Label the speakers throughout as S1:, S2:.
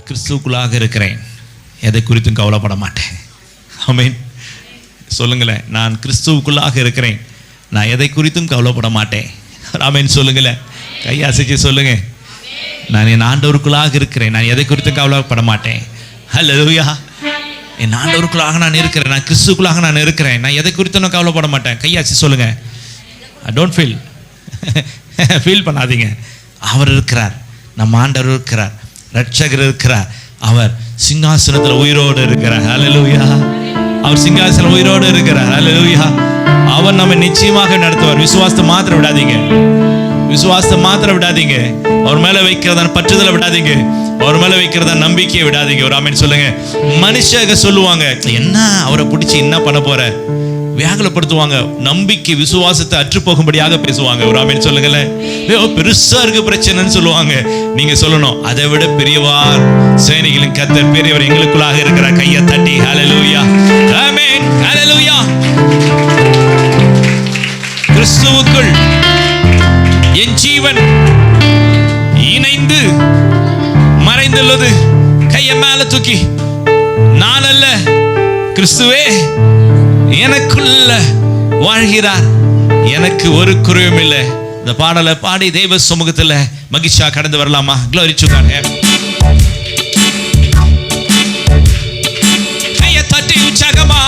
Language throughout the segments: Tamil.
S1: கிறிஸ்துவுக்குள்ளாக இருக்கிறேன், எதை குறித்தும் கவலைப்பட மாட்டேன். ஆமென். சொல்லுங்களேன், நான் கிறிஸ்துவுக்குள்ளாக இருக்கிறேன், நான் எதை குறித்தும் கவலைப்பட மாட்டேன். ஆமென் சொல்லுங்களேன், கையாசிச்சு சொல்லுங்க. நான் என் ஆண்டவருக்குள்ளாக இருக்கிறேன், நான் எதை குறித்தும் கவலைப்பட மாட்டேன். ஹல்லேலூயா. என் ஆண்டவருக்குள்ளாக நான் இருக்கிறேன், நான் கிறிஸ்துவுக்குள்ளாக நான் இருக்கிறேன், நான் எதை குறித்தும் நான் கவலைப்பட மாட்டேன். கையாசி சொல்லுங்க. டோன்ட் ஃபீல் பண்ணாதீங்க. அவர் இருக்கிறார், நம்ம ஆண்டவர் இருக்கிறார், ரட்சகர் இருக்கிறார், அவர் சிங்காசனத்தில் உயிரோடு இருக்கிறார். ஹல்லேலூயா. அவர் சிங்காசனம் உயிரோடு இருக்கிறார். ஹல்லேலூயா. அவர் நம்ம நிச்சயமாக நடத்துவார். விசுவாசத்தை மாத்திர விடாதீங்க, விசுவாசத்தை மாத்திர விடாதீங்க. அவர் மேல வைக்கிறத பற்றுதலை விடாதீங்க, அவர் மேல வைக்கிறத நம்பிக்கையை விடாதீங்க. ஒரு ஆமென் சொல்லுங்க. மனுஷங்க சொல்லுவாங்க, என்ன அவரை பிடிச்சி என்ன பண்ண போற, வியாகுலப்படுத்துவாங்க. நம்பிக்கை விசுவாசத்தை அற்று போகும்படியாக பேசுவாங்க. ஒரு ஆமென் சொல்லுங்களேன். பெருசா இருக்கு பிரச்சனைன்னு சொல்லுவாங்க. நீங்க சொல்லணும், அதை விட பெரியவார் சேனைகளின் கர்த்தர் பெரியவர் எங்களுக்குள்ளாக இருக்கிற. கையை தட்டி ஹல்லேலூயா, ஆமென், ஹல்லேலூயா. கிறிஸ்துவுக்குள் என் ஜீவன் இணைந்து மறைந்துள்ளது. கையை மேல தூக்கி, நான் அல்ல, கிறிஸ்துவே எனக்குள்ள வாழ்கிறார், எனக்கு ஒரு குறையும் இல்லை. இந்த பாடலை பாடி தெய்வ சமூகத்தில் மகிழ்ச்சியா கடந்து வரலாமா? Glory to God. கையை தட்டி உற்சாகமா.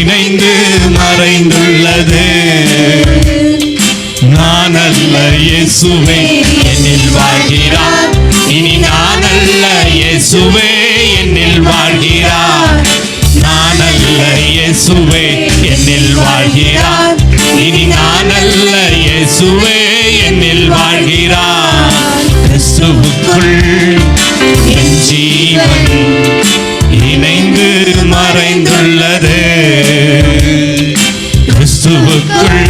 S2: இணைந்து மறைந்துள்ளது. நான் அல்ல, இயேசுவே என்னில் வாழ்கிறார். இனி நான் அல்ல, இயேசுவே என்னில் வாழ்கிறார். நான் அல்ல, இயேசுவே என்னில் வாழ்கிறார். இனி நான் அல்ல, இயேசுவே என்னில் வாழ்கிறார். கிறிஸ்துவுக்குள் என் ஜீவன் இணைந்து மறைந்துள்ளது. கிறிஸ்துவுக்குள்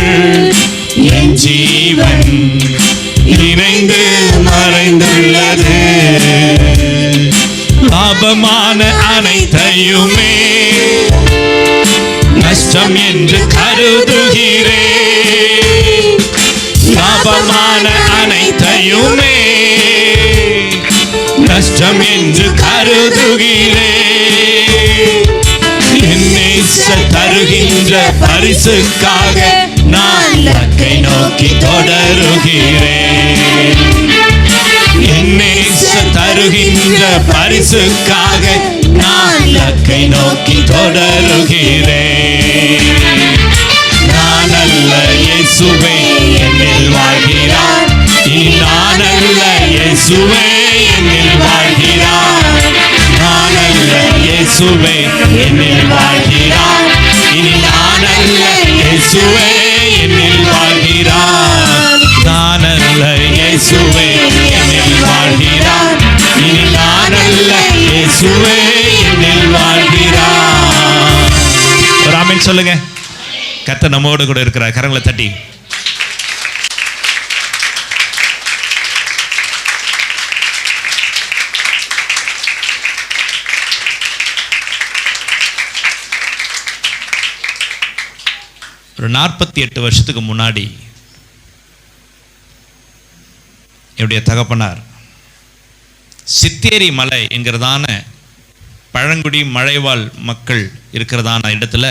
S2: என் ஜீவன் இணைந்து மறைந்துள்ளது. லாபமான அனைத்தையுமே நஷ்டம் என்று கருதுகிறேன். லாபமான அனைத்தையுமே நஷ்டம் என்று கருதுகிறேன். என்னை தருகின்ற பரிசுக்காக நான் இலக்கை நோக்கி தொடருகிறேன். என்னை தருகின்ற பரிசுக்காக நான் இலக்கை நோக்கி தொடருகிறேன். நான் அல்ல, இயேசுவே என்னில் வாழ்கிறார். இனி நான் அல்ல, இயேசுவே என்னில் வாழ்கிறார். நான் அல்ல, இயேசுவே என்னில் வாழ்கிறார். இனி நான் அல்ல, இயேசுவே என்னில் வாழ்கிறார். நான் அல்ல, இயேசுவே என்னில் வாழ்கிறார். இனி நான் அல்ல, இயேசுவே என்னில் வாழ்கிறார். ஒரு ஆமென் சொல்லுங்க. கர்த்தர் நம்மோடு கூட இருக்கிறார். கரங்களை தட்டி. ஒரு 48 வருஷத்துக்கு முன்னாடி என்னுடைய தகப்பனார் சித்தேரி மலை என்கிறதான பழங்குடி மலைவாழ் மக்கள் இருக்கிறதான இடத்துல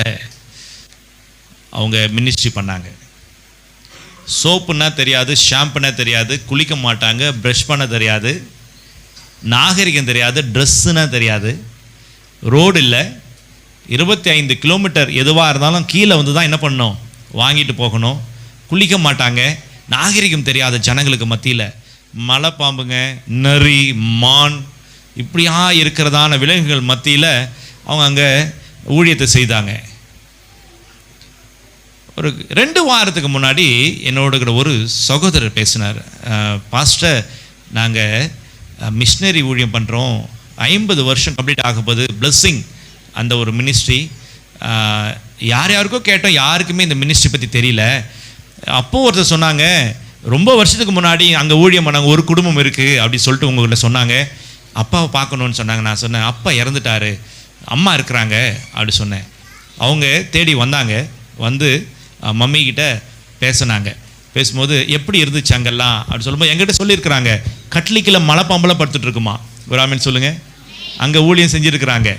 S2: அவங்க மினிஸ்ட்ரி பண்ணாங்க. சோப்புன்னா தெரியாது, ஷாம்புன்னா தெரியாது, குளிக்க மாட்டாங்க, ப்ரஷ் பண்ண தெரியாது, நாகரிகம் தெரியாது, ட்ரெஸ்ஸுன்னா தெரியாது, ரோடு இல்லை. 25 கிலோமீட்டர் எதுவாக இருந்தாலும் கீழே வந்து தான் என்ன பண்ணணும், வாங்கிட்டு போகணும். குளிக்க மாட்டாங்க. நாகரிகம் தெரியாத ஜனங்களுக்கு மத்தியில் மலை பாம்புங்க, நரி, மான் இப்படியா இருக்கிறதான விலங்குகள் மத்தியில் அவங்க அங்கே ஊழியத்தை செய்தாங்க. ஒரு 2 வாரத்துக்கு முன்னாடி என்னோட ஒரு சகோதரர் பேசினார். பாஸ்டர், நாங்கள் மிஷினரி ஊழியம் பண்ணுறோம்,
S1: 50 வருஷம் கம்ப்ளீட் ஆகும்போது பிளெஸ்ஸிங் அந்த ஒரு மினிஸ்ட்ரி. யார் யாருக்கோ கேட்டோம், யாருக்குமே இந்த மினிஸ்ட்ரி பற்றி தெரியல. அப்போது ஒருத்தர் சொன்னாங்க, ரொம்ப வருஷத்துக்கு முன்னாடி அங்கே ஊழியம் பண்ணாங்க, ஒரு குடும்பம் இருக்குது அப்படி சொல்லிட்டு உங்கள்கிட்ட சொன்னாங்க. அப்பாவை பார்க்கணுன்னு சொன்னாங்க. நான் சொன்னேன், அப்பா இறந்துட்டாரு, அம்மா இருக்கிறாங்க அப்படி சொன்னேன். அவங்க தேடி வந்தாங்க, வந்து மம்மிக்கிட்ட பேசினாங்க. பேசும்போது எப்படி இருந்துச்சு அங்கெல்லாம் அப்படி சொல்லும்போது எங்கிட்ட சொல்லியிருக்கிறாங்க, கட்லிக்கில் மலைப்பாம்பெல்லாம் படுத்துட்டு இருக்குமா. ஒரு ஆமீன் சொல்லுங்கள். அங்கே ஊழியம் செஞ்சுருக்கிறாங்க.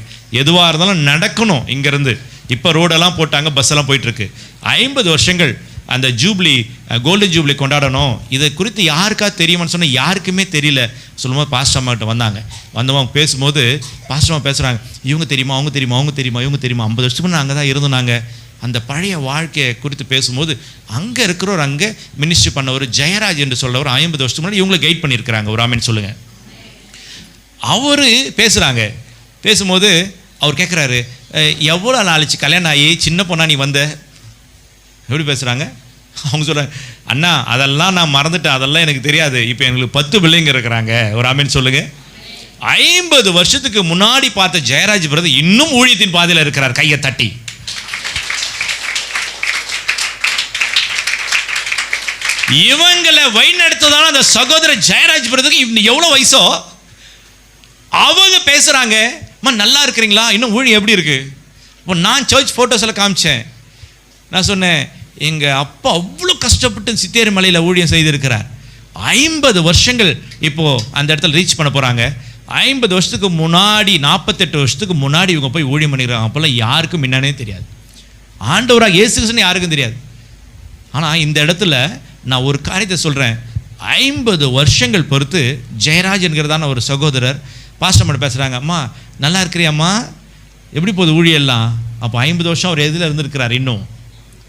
S1: எதுவாக இருந்தாலும் நடக்கணும் இங்கேருந்து. இப்போ ரோடெல்லாம் போட்டாங்க, பஸ்ஸெல்லாம் போயிட்டுருக்கு. 50 வருஷங்கள் அந்த ஜூப்ளி, கோல்டன் ஜூப்ளி கொண்டாடணும். இதை குறித்து யாருக்கா தெரியுமான்னு சொன்னால் யாருக்குமே தெரியல. சொல்லும்போது பாஸ்டர் அம்மாக்கிட்ட வந்தாங்க. வந்தவங்க பேசும்போது பாஸ்டர் அம்மா பேசுகிறாங்க, இவங்க தெரியுமா, அவங்க தெரியுமா, அவங்க தெரியுமா, இவங்க தெரியுமா. 50 வருஷத்துக்கு முன்னாடி அங்கே தான் இருந்தோம் நாங்கள். அந்த பழைய வாழ்க்கையை குறித்து பேசும்போது அங்கே இருக்கிறவர், அங்கே மினிஸ்ட்ரி பண்ணவர் ஜெயராஜ் என்று சொல்லவர் 50 வருஷத்துக்கு முன்னாடி இவங்களை கைட் பண்ணியிருக்கிறாங்க. ஒரு ஆமீன் சொல்லுங்கள். அவர் பேசுகிறாங்க. பேசும்போது அவர் கேட்குறாரு, எவ்வளோ நாளைச்சு கல்யாணம் ஆகி சின்ன பொண்ணா நீ வந்த, எப்படி பேசுகிறாங்க. அவங்க சொல்கிறாங்க, அண்ணா அதெல்லாம் நான் மறந்துட்டேன், அதெல்லாம் எனக்கு தெரியாது, இப்போ எங்களுக்கு 10 பிள்ளைங்க இருக்கிறாங்க. ஒரு ஆமீன் சொல்லுங்கள். 50 வருஷத்துக்கு முன்னாடி பார்த்த ஜெயராஜ் பிரதர் இன்னும் ஊழியத்தின் பாதையில் இருக்கிறார். கையை தட்டி. இவங்களை வழிநடத்ததான அந்த சகோதரர் ஜெயராஜ் பிரதருக்கு எவ்வளோ வயசோ அவங்க பேசுகிறாங்க, நல்லா இருக்கிறீங்களா, இன்னும் ஊழியம் எப்படி இருக்கு. இப்போ நான் சர்ச் ஃபோட்டோஸில் காமிச்சேன். நான் சொன்னேன், எங்கள் அப்பா அவ்வளோ கஷ்டப்பட்டு சித்தேரி மலையில் ஊழியம் செய்திருக்கிறார். 50 வருஷங்கள் இப்போது அந்த இடத்துல ரீச் பண்ண போகிறாங்க. 50 வருஷத்துக்கு முன்னாடி, 48 வருஷத்துக்கு முன்னாடி இவங்க போய் ஊழியம் பண்ணிக்கிறாங்க. அப்போல்லாம் யாருக்கும் என்னன்னே தெரியாது. ஆண்டவராக இயேசு கிறிஸ்துன்னு யாருக்கும் தெரியாது. ஆனால் இந்த இடத்துல நான் ஒரு காரியத்தை சொல்கிறேன். 50 வருஷங்கள் பொறுத்து ஜெயராஜ் என்கிறதான ஒரு சகோதரர் பாஸ்டர் மட்டும் பேசுகிறாங்க, அம்மா நல்லா இருக்கிறியம்மா, எப்படி போகுது ஊழியெல்லாம். அப்போ 50 வருஷம் அவர் எதில் இருந்திருக்கிறார் இன்னும்.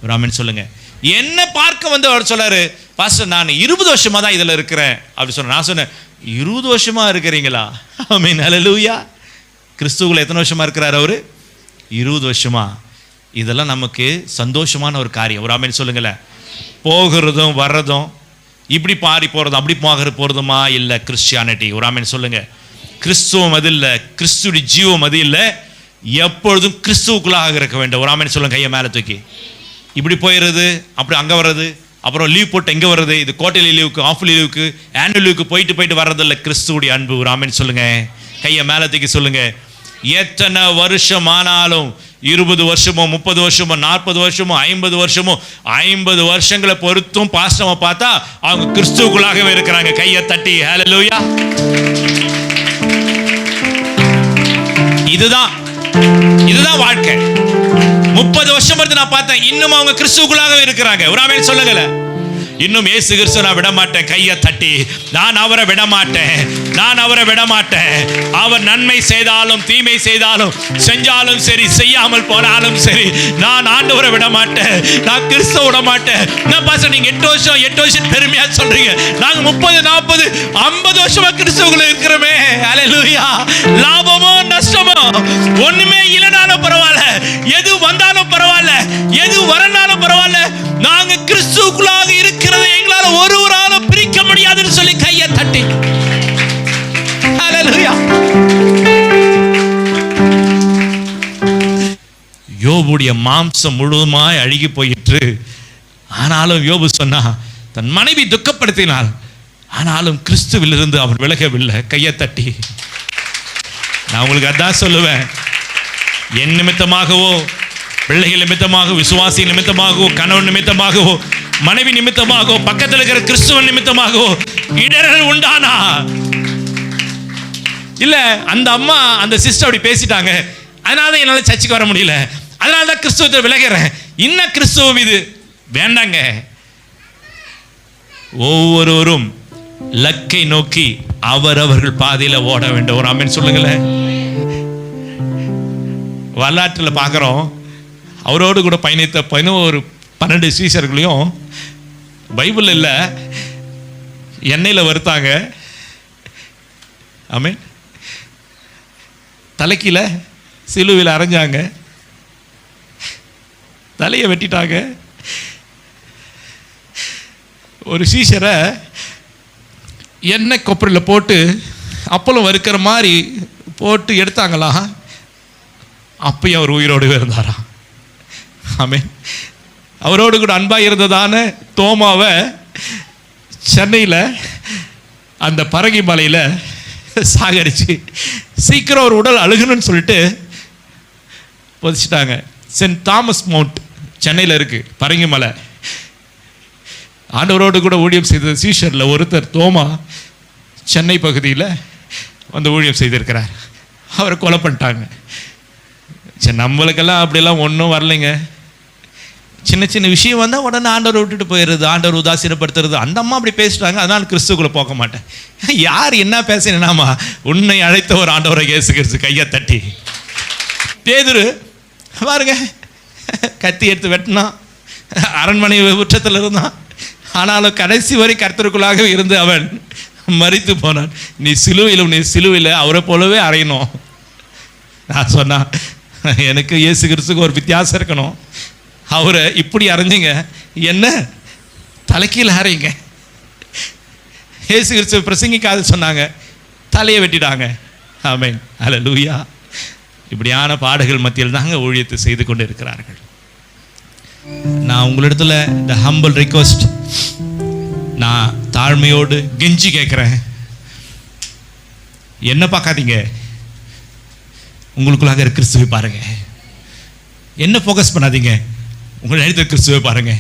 S1: ஒரு ஆமீன் சொல்லுங்கள். என்ன பார்க்க வந்து அவர் சொல்லாரு, பாஸ்டர் நான் 20 வருஷமாக தான் இதில் இருக்கிறேன் அப்படி சொன்னேன். நான் சொன்னேன், 20 வருஷமாக இருக்கிறீங்களா? ஆமீன், ஹல்லேலூயா. கிறிஸ்துவுக்குள்ள எத்தனை வருஷமாக இருக்கிறார் அவர்? 20 வருஷமா. இதெல்லாம் நமக்கு சந்தோஷமான ஒரு காரியம். ஒரு ஆமீன் சொல்லுங்களேன். போகிறதும் வர்றதும், இப்படி பாரி போகிறதும் அப்படி போகிறதுமா இல்லை கிறிஸ்டியானிட்டி. ஒரு ஆமீன் சொல்லுங்கள். கிறிஸ்துவம் அது இல்லை, கிறிஸ்துடைய ஜீவம் அது இல்லை. எப்பொழுதும் கிறிஸ்துவுக்குள்ளாக இருக்க வேண்டும். ஒரு ஆமீன் சொல்லுங்க. கையை மேலே தூக்கி. இப்படி போயிடுறது, அப்படி அங்கே வர்றது, அப்புறம் லீவ் போட்டு எங்கே வர்றது, இது குவார்டர்லி லீவுக்கு, ஆஃப்லி லீவுக்கு, ஆனுவல் லீவுக்கு போயிட்டு வர்றதில்லை. கிறிஸ்துவுடைய அன்பு. ஒரு ஆமீன் சொல்லுங்க. கையை மேலே தூக்கி சொல்லுங்க. எத்தனை வருஷம் ஆனாலும், 20 வருஷமோ 30 வருஷமோ 40 வருஷமோ 50 வருஷமோ 50 வருஷங்களை பொறுத்தும் பாஸ்டரை பார்த்தா அவங்க கிறிஸ்துவுக்குள்ளாகவே இருக்கிறாங்க. கையை தட்டி ஹல்லேலூயா. இதுதான் வாழ்க்கை. 30 வருஷம் பொறுத்து நான் பார்த்தேன், இன்னும் அவங்க கிறிஸ்துவுக்குள்ளாகவே இருக்கிறாங்க. ஒரு ஆமென் சொல்லுங்களேன். இன்னும் இயேசு கிறிஸ்து நான் விட மாட்டேன். கையை தட்டி, நான் அவரை விட மாட்டேன், நான் அவரை விட மாட்டேன். அவர் நன்மை செய்தாலும் தீமை செய்தாலும், செஞ்சாலும் சரி செய்யாமல் போனாலும் சரி, நான் ஆண்டவரை விட மாட்டேன், நான் கிறிஸ்துவ விட மாட்டேன். நான் பாஸ்டர் நீங்க 8 வருஷம் பெருமையா சொல்றீங்க, நாங்க 30 40 50 வருஷமா கிறிஸ்துவுக்குள்ள இருக்கிறோமே. ஹல்லேலூயா. லாபமோ நஷ்டமோ ஒண்ணுமே இல்லைனாலும் பரவாயில்ல, எது வந்தாலும் பரவாயில்ல, எது வரனாலும் பரவாயில்ல, நாங்க கிறிஸ்துவுக்குள்ளாக இருக்கிறதை எங்களால ஒருவராலும் பிரிக்க முடியாதுன்னு சொல்லி கையை தட்டி ஹல்லேலூயா. யோபுடைய மாம்சம் முழுவதுமாய் அழுகி போயிற்று. ஆனாலும் யோபு சொன்னா, தன் மனைவி துக்கப்படுத்தினாள், ஆனாலும் கிறிஸ்துவிலிருந்து அவர் விலகவில்லை. கையை தட்டி. நான் உங்களுக்கு அதான் சொல்லுவேன், என் நிமித்தமாகவோ, பிள்ளைகள் நிமித்தமாகவோ, விசுவாசி நிமித்தமாகவோ, கணவன் நிமித்தமாகவோ, மனைவி நிமித்தமாகவோ, பக்கத்தில் இருக்கிற கிறிஸ்துவன் நிமித்தமாகவோ இடர்கள் உண்டானா இல்ல, அந்த அம்மா அந்த சிஸ்டர் அப்படி பேசிட்டாங்க, அதனால தான் என்னால சர்ச்சுக்கு வர முடியல, அதனால தான் கிறிஸ்துவத்தை விலகிறேன், இன்னும் கிறிஸ்துவம் இது வேண்டாங்க. ஒவ்வொருவரும் லக்கை நோக்கி அவரவர்கள் பாதையில ஓட வேண்டும். ஒரு ஆமென் சொல்லுங்களேன். வரலாற்றில் பார்க்குறோம், அவரோடு கூட பயணித்த 12 சீஷர்களையும் பைபிள் இல்லை, எண்ணெயில் வறுத்தாங்க. ஆமென். தலைக்கீழ சிலுவையில் அரைஞ்சாங்க, தலையை வெட்டிட்டாங்க. ஒரு சீஷரை எண்ணெய் கொப்பரையில் போட்டு அப்பளம் வறுக்கிற மாதிரி போட்டு எடுத்தாங்களா, அப்பயும் அவர் உயிரோடு இருந்தாராம். ஆமென். அவரோடு கூட அன்பாக இருந்ததான தோமாவை சென்னையில் அந்த பரங்கி மலையில் சாகடிச்சு சீக்கிரம் ஒரு உடல் அழுகணும்னு சொல்லிட்டு புதைச்சிட்டாங்க. சென்ட் தாமஸ் மவுண்ட் சென்னையில் இருக்குது, பரங்கி மலை. ஆண்டவரோடு கூட ஊழியம் செய்த சீஷரில் ஒருத்தர் தோமா சென்னை பகுதியில் வந்து ஊழியம் செய்திருக்கிறார். அவரை கொலை பண்ணிட்டாங்க. சரி, நம்மளுக்கெல்லாம் அப்படிலாம் ஒன்றும் வரலைங்க. சின்ன சின்ன விஷயம் வந்தால் உடனே ஆண்டவரை விட்டுட்டு போயிடுறது, ஆண்டவர் உதாசீனப்படுத்துறது. அந்த அம்மா அப்படி பேசிட்டாங்க, அதனால் கிறிஸ்துக்குள்ளே போக மாட்டேன். யார் என்ன பேசினாமா, உன்னை அழைத்த ஒரு ஆண்டவரை இயேசு கிறிஸ்து கையை தட்டி. பேதுரு பாருங்க, கத்தி எடுத்து வெட்டினான், அரண்மனை உச்சத்தில் இருந்தான். ஆனாலும் கடைசி வரை கர்த்தருக்குள்ளாக இருந்து அவன் மரித்து போனான். நீ சிலுவையில் அவரை போலவே அறையணும். நான் சொன்னான், எனக்கு இயேசு கிறிஸ்துக்கு ஒரு வித்தியாசம் இருக்கணும். அவரை இப்படி அரைஞ்சிங்க, என்ன தலைக்கீழ அறையுங்க. இயேசு கிறிஸ்து பிரசங்கிக்காது சொன்னாங்க, தலையை வெட்டிட்டாங்க. ஆமென், அல்லேலூயா. இப்படியான பாடுகள் மத்தியில் தாங்க ஊழியத்தை செய்து கொண்டு இருக்கிறார்கள். நான் உங்களிடத்துல இந்த ஹம்பிள் ரிக்வெஸ்ட், நான் தாழ்மையோடு கெஞ்சி கேட்குறேன், என்ன பார்க்காதீங்க, உங்களுக்குள்ளாக கிறிஸ்துவை பாருங்க. என்ன ஃபோக்கஸ் பண்ணாதீங்க, உங்களை எழுத்த கிறிஸ்துவை பாருங்க.